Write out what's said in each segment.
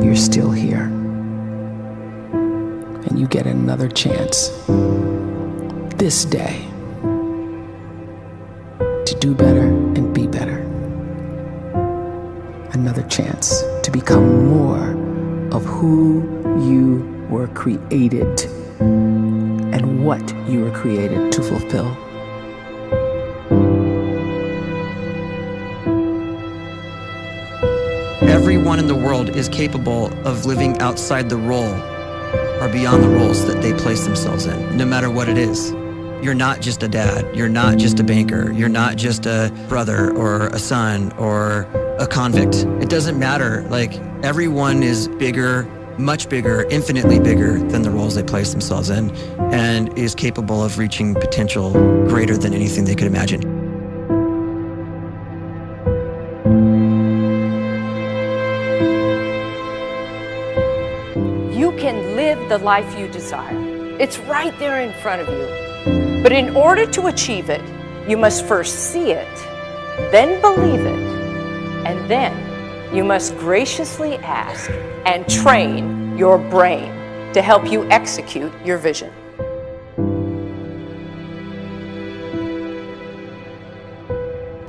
you're still here. And you get another chance this day to do better and be better. Another chance to become more of who you were created and what you were created to fulfill. Everyone in the world is capable of living outside the role or beyond the roles that they place themselves in, no matter what it is. You're not just a dad, you're not just a banker, you're not just a brother or a son or a convict. It doesn't matter. Like, everyone is bigger, much bigger, infinitely bigger than the roles they place themselves in, and is capable of reaching potential greater than anything they could imagine. You can live the life you desire. It's right there in front of you. But in order to achieve it, you must first see it, then believe it, and then you must graciously ask and train your brain to help you execute your vision.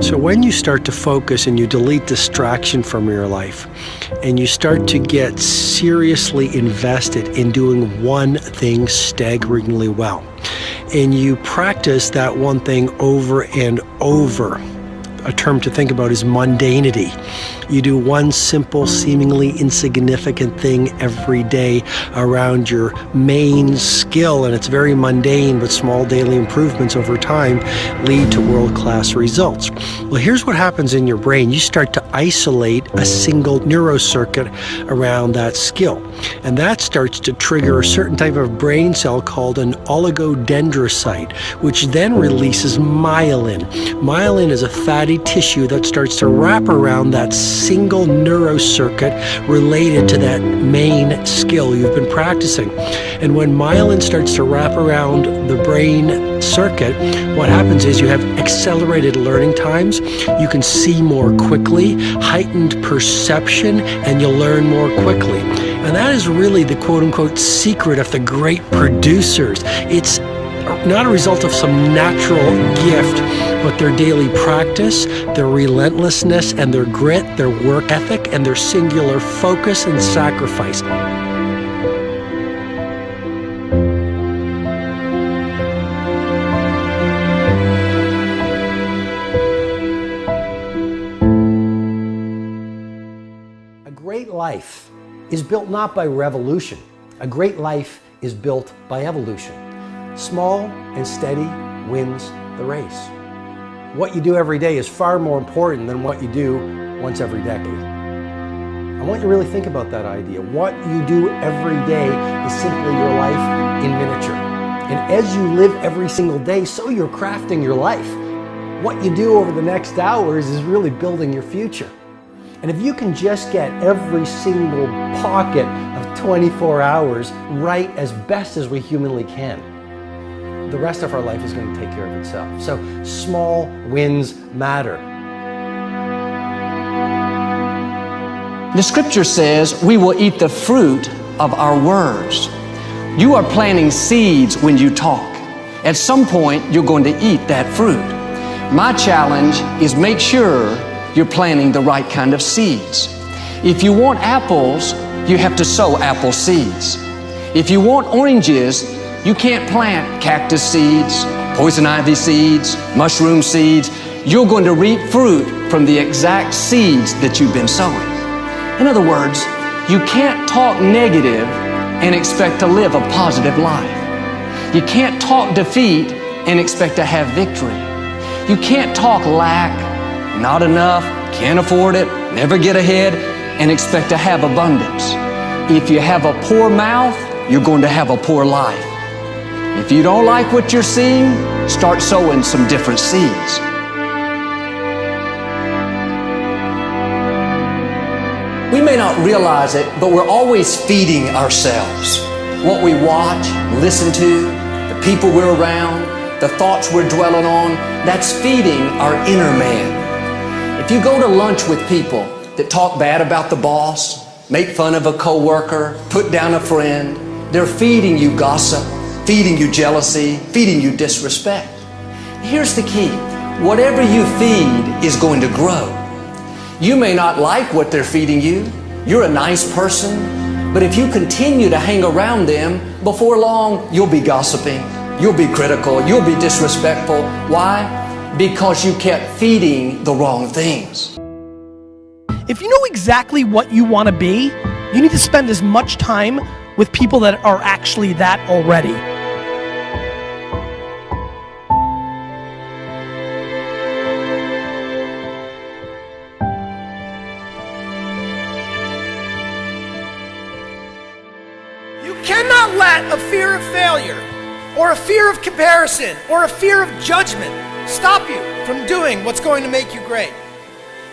So when you start to focus and you delete distraction from your life, and you start to get seriously invested in doing one thing staggeringly well, and you practice that one thing over and over, a term to think about is mundanity. You do one simple, seemingly insignificant thing every day around your main skill, and it's very mundane, but small daily improvements over time lead to world-class results. Well, here's what happens in your brain. You start to isolate a single neurocircuit around that skill, and that starts to trigger a certain type of brain cell called an oligodendrocyte, which then releases myelin. Myelin is a fatty tissue that starts to wrap around that single neurocircuit related to that main skill you've been practicing. And when myelin starts to wrap around the brain circuit, what happens is you have accelerated learning times, you can see more quickly, heightened perception, and you'll learn more quickly. And that is really the quote-unquote secret of the great producers. It's not a result of some natural gift, but their daily practice, their relentlessness and their grit, their work ethic, and their singular focus and sacrifice. A great life is built not by revolution. A great life is built by evolution. Small and steady wins the race. What you do every day is far more important than what you do once every decade. I want you to really think about that idea. What you do every day is simply your life in miniature. And as you live every single day, so you're crafting your life. What you do over the next hours is really building your future. And if you can just get every single pocket of 24 hours right as best as we humanly can, the rest of our life is going to take care of itself. So small wins matter. The scripture says we will eat the fruit of our words. You are planting seeds when you talk. At some point, you're going to eat that fruit. My challenge is make sure you're planting the right kind of seeds. If you want apples, you have to sow apple seeds. If you want oranges, you can't plant cactus seeds, poison ivy seeds, mushroom seeds. You're going to reap fruit from the exact seeds that you've been sowing. In other words, you can't talk negative and expect to live a positive life. You can't talk defeat and expect to have victory. You can't talk lack, not enough, can't afford it, never get ahead, and expect to have abundance. If you have a poor mouth, you're going to have a poor life. If you don't like what you're seeing, start sowing some different seeds. We may not realize it, but we're always feeding ourselves. What we watch, listen to, the people we're around, the thoughts we're dwelling on, that's feeding our inner man. If you go to lunch with people that talk bad about the boss, make fun of a coworker, put down a friend. They're feeding you gossip, feeding you jealousy, feeding you disrespect. Here's the key. Whatever you feed is going to grow. You may not like what they're feeding you. You're a nice person, but if you continue to hang around them, before long, you'll be gossiping, you'll be critical, you'll be disrespectful. Why? Because you kept feeding the wrong things. If you know exactly what you want to be, you need to spend as much time with people that are actually that already. You cannot let a fear of failure, or a fear of comparison, or a fear of judgment stop you from doing what's going to make you great.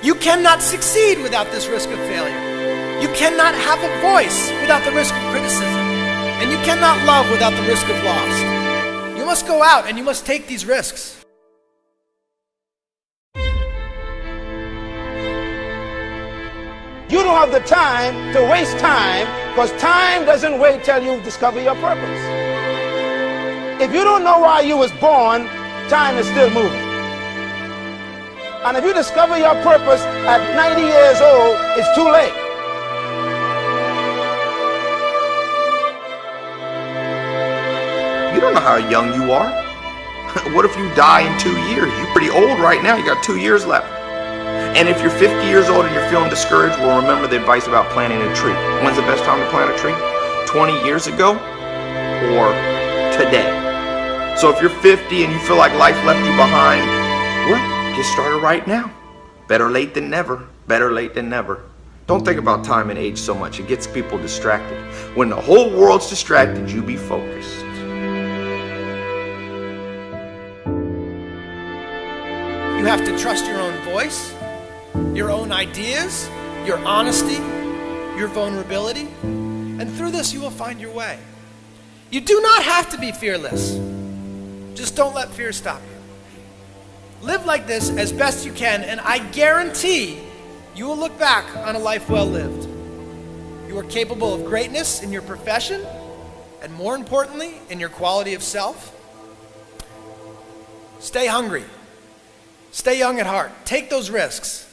You cannot succeed without this risk of failure. You cannot have a voice without the risk of criticism. And you cannot love without the risk of loss. You must go out and you must take these risks. You don't have the time to waste time, because time doesn't wait till you discover your purpose. If you don't know why you was born, time is still moving. And if you discover your purpose at 90 years old, it's too late. You don't know how young you are. What if you die in 2 years? You're pretty old right now. You got 2 years left. And if you're 50 years old and you're feeling discouraged, well, remember the advice about planting a tree. When's the best time to plant a tree? 20 years ago or today? So if you're 50 and you feel like life left you behind, well, get started right now. Better late than never. Better late than never. Don't think about time and age so much. It gets people distracted. When the whole world's distracted, you be focused. You have to trust your own voice, your own ideas, your honesty, your vulnerability, and through this you will find your way. You do not have to be fearless. Just don't let fear stop you. Live like this as best you can, and I guarantee you will look back on a life well lived. You are capable of greatness in your profession, and more importantly, in your quality of self. Stay hungry. Stay young at heart. Take those risks.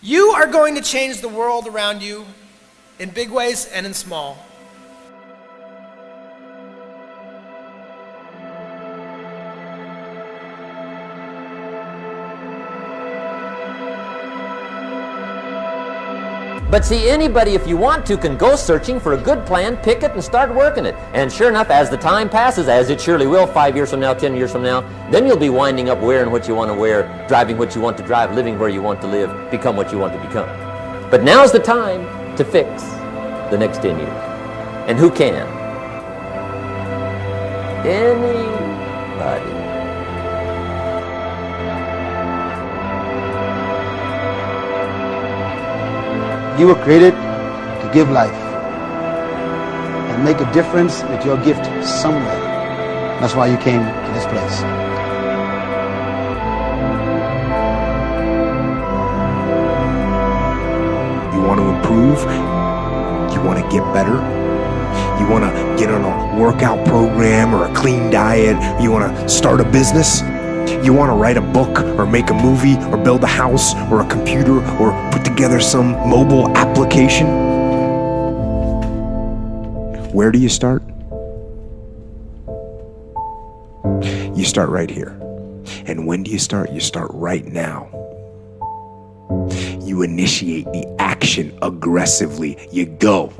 You are going to change the world around you in big ways and in small. But see, anybody, if you want to, can go searching for a good plan, pick it, and start working it. And sure enough, as the time passes, as it surely will 5 years from now, 10 years from now, then you'll be winding up wearing what you want to wear, driving what you want to drive, living where you want to live, become what you want to become. But now's the time to fix the next 10 years. And who can? Anybody. You were created to give life and make a difference with your gift somewhere. That's why you came to this place. You want to improve? You want to get better? You want to get on a workout program or a clean diet? You want to start a business? You want to write a book or make a movie or build a house or a computer or put together some mobile application? Where do you start? You start right here. And when do you start? You start right now. You initiate the action aggressively. You go.